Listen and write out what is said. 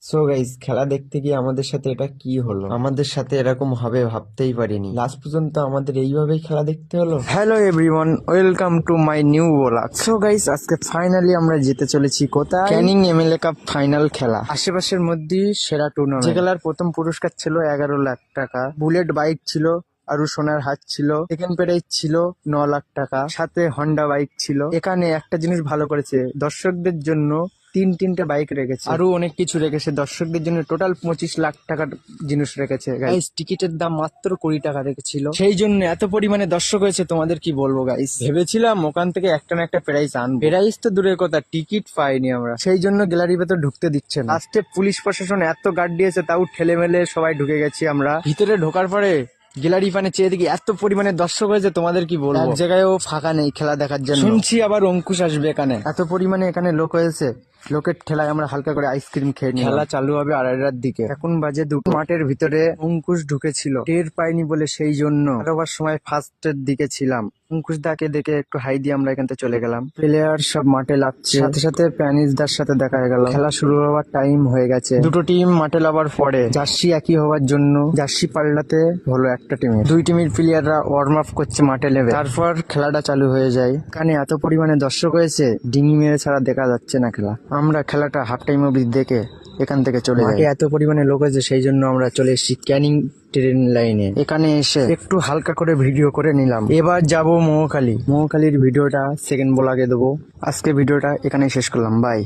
So guys, খেলা দেখতে গিয়ে আমাদের সাথে এটা কি হলো? আমাদের সাথে এরকম হবে ভাবতেই পারিনি। লাস্ট পর্যন্ত আমাদের এইভাবেই খেলা দেখতে হলো। Hello everyone, welcome to my new blog. So guys, আজকে ফাইনালি আমরা যেতে চলেছি কোথায়? ক্যানিং এমএলএ কাপ ফাইনাল খেলা। আশেপাশের মধ্যেই সেরা টুর্নামেন্ট। যে খেলার প্রথম পুরস্কার ছিল 11 লাখ টাকা, বুলেট বাইক ছিল, আরু সোনার হাত ছিল, সেকেন্ড প্রাইজ ছিল 9 লাখ টাকা, সাথে হন্ডা বাইক ছিল। এখানে একটা জিনিস ভালো করেছে, দর্শকদের জন্য তিনটে বাইক রেখেছে, আরো অনেক কিছু রেখেছে। দর্শকদের জন্য টোটাল 25 লাখ টাকার জিনিস রেখেছে। গাইস, টিকিটের দাম মাত্র 20 টাকা রেখেছিল, সেই জন্য এত পরিমাণে দর্শক হয়েছে। তোমাদের কি বলবো গাইস, ভেবেছিলাম ওখান থেকে একটা না একটা প্রাইজ আনবো। প্রাইজ তো দূরের কথা, টিকিট পাইনি আমরা, সেই জন্য গ্যালারির ভেতর ঢুকতে দিচ্ছে না। লাস্টে পুলিশ প্রশাসন এত গার্ড দিয়েছে, তাও ঠেলে মেলে সবাই ঢুকে গেছি আমরা। ভিতরে ঢোকার পরে গ্যালারি ফানে চেয়ে দেখি এত পরিমাণে দর্শক হয়েছে, তোমাদের কি বলবো। এক জায়গায়ও ফাঁকা নেই খেলা দেখার জন্য। শুনছি আবার অঙ্কুশ আসবে এখানে, এত পরিমাণে এখানে লোক হয়েছে। লোকের ঠেলায় আমরা হালকা করে আইসক্রিম খেয়ে নিই। খেলা চালু হবে 2:30টার দিকে, এখন বাজে 2টো। মাঠের ভিতরে অঙ্কুশ ঢুকেছিল, টের পাইনি বলে সেই জন্য আরোবার সময় ফার্স্টের দিকে ছিলাম। অঙ্কুশ দাকে দেখে একটু হাই দিয়ে আমরা এখান থেকে চলে গেলাম। প্লেয়ার সব মাঠে লাগছে, সাথে সাথে প্যানিস দার সাথে দেখা গেল। খেলা শুরু হওয়ার টাইম হয়ে গেছে, দুটো টিম মাঠে লাগার পরে জার্সি একই হওয়ার জন্য জার্সি পাল্টাতে হলো একটা টিমে। দুই টিমের প্লেয়াররা ওয়ার্ম আপ করছে মাঠে নেমে, তারপর খেলাটা চালু হয়ে যায়। এখানে এত পরিমাণে দর্শক হয়েছে, ডিঙি মেরে ছাড়া দেখা যাচ্ছে না খেলা। আমরা খেলাটা হাফ টাইম অবধি দেখে এখান থেকে চলে যাই। এত পরিমাণে লোক হয়েছে, সেই জন্য আমরা চলে এসেছি ক্যানিং ট্রেন লাইনে। এখানে এসে একটু হালকা করে ভিডিও করে নিলাম। এবার যাব মহাখালী। মহাখালীর ভিডিওটা সেকেন্ড ব্লগে দেবো। আজকে ভিডিওটা এখানে শেষ করলাম, বাই।